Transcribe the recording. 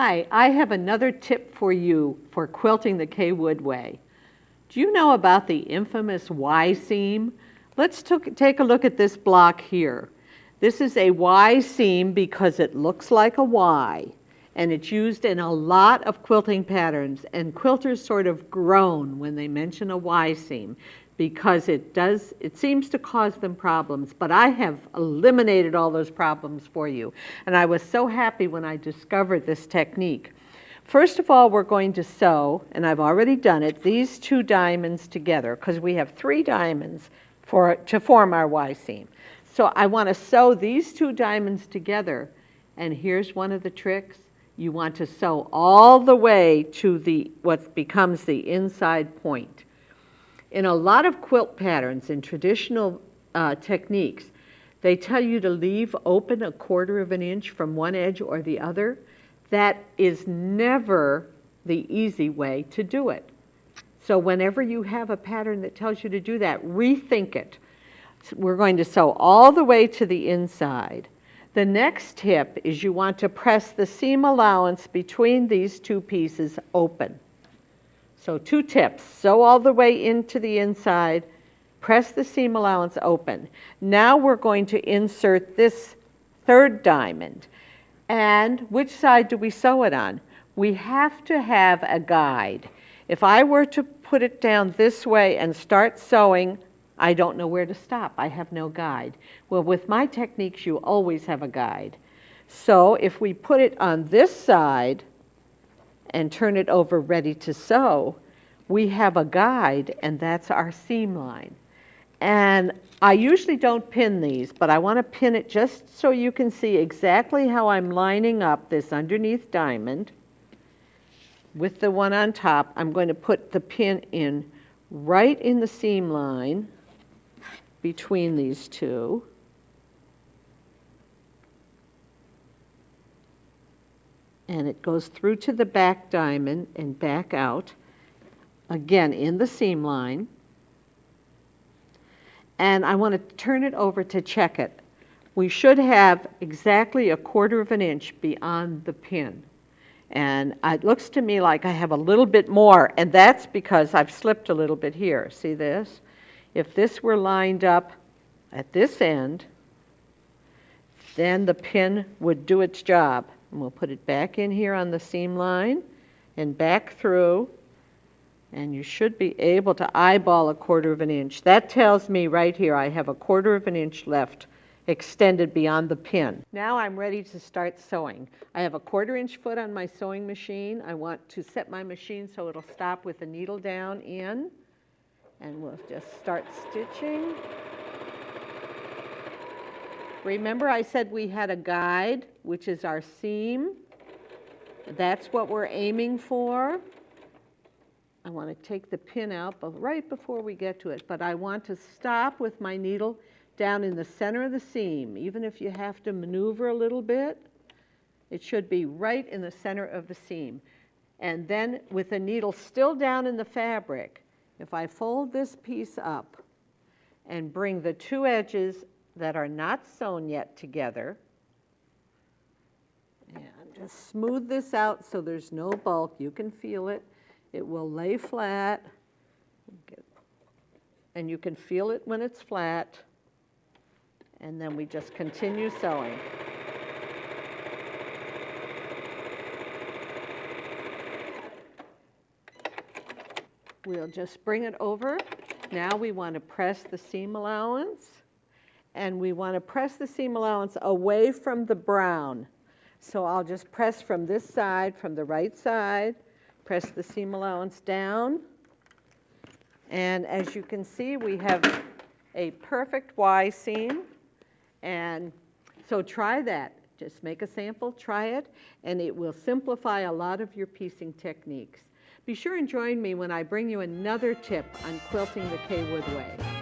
Hi, I have another tip for you for quilting the Kaye Wood Way. Do you know about the infamous Y seam? Let's take a look at this block here. This is a Y seam because it looks like a Y, and it's used in a lot of quilting patterns, and quilters sort of groan when they mention a Y seam because it seems to cause them problems, but I have eliminated all those problems for you. And I was so happy when I discovered this technique. First of all, we're going to sew, and I've already done it, these two diamonds together because we have 3 diamonds to form our Y seam. So I want to sew these 2 diamonds together, and here's one of the tricks. You want to sew all the way to what becomes the inside point. In a lot of quilt patterns, in traditional techniques, they tell you to leave open 1/4 of an inch from one edge or the other. That is never the easy way to do it. So whenever you have a pattern that tells you to do that, rethink it. So we're going to sew all the way to the inside. The next tip is you want to press the seam allowance between these 2 pieces open. So 2 tips, sew all the way into the inside, press the seam allowance open. Now we're going to insert this 3rd diamond. And which side do we sew it on? We have to have a guide. If I were to put it down this way and start sewing, I don't know where to stop. I have no guide. Well, with my techniques, you always have a guide. So if we put it on this side and turn it over ready to sew, we have a guide, and that's our seam line. And I usually don't pin these, but I want to pin it just so you can see exactly how I'm lining up this underneath diamond with the one on top. I'm going to put the pin in right in the seam line between these 2. And it goes through to the back diamond and back out, again in the seam line. And I want to turn it over to check it. We should have exactly 1/4 of an inch beyond the pin. And it looks to me like I have a little bit more, and that's because I've slipped a little bit here. See this? If this were lined up at this end, then the pin would do its job. And we'll put it back in here on the seam line and back through, and you should be able to eyeball 1/4 of an inch. That tells me right here I have 1/4 of an inch left extended beyond the pin. Now I'm ready to start sewing. I have a 1/4 inch foot on my sewing machine. I want to set my machine so it'll stop with the needle down in, and we'll just start stitching. Remember I said we had a guide, which is our seam. That's what we're aiming for. I want to take the pin out right before we get to it, but I want to stop with my needle down in the center of the seam. Even if you have to maneuver a little bit, it should be right in the center of the seam. And then with the needle still down in the fabric, if I fold this piece up and bring the 2 edges that are not sewn yet together, and just smooth this out so there's no bulk. You can feel it. It will lay flat, and you can feel it when it's flat, and then we just continue sewing. We'll just bring it over. Now we want to press the seam allowance, and we want to press the seam allowance away from the brown. So I'll just press from this side, from the right side, press the seam allowance down, and as you can see, we have a perfect Y seam. And so try that. Just make a sample, try it, and it will simplify a lot of your piecing techniques. Be sure and join me when I bring you another tip on quilting the Kaye Wood Way.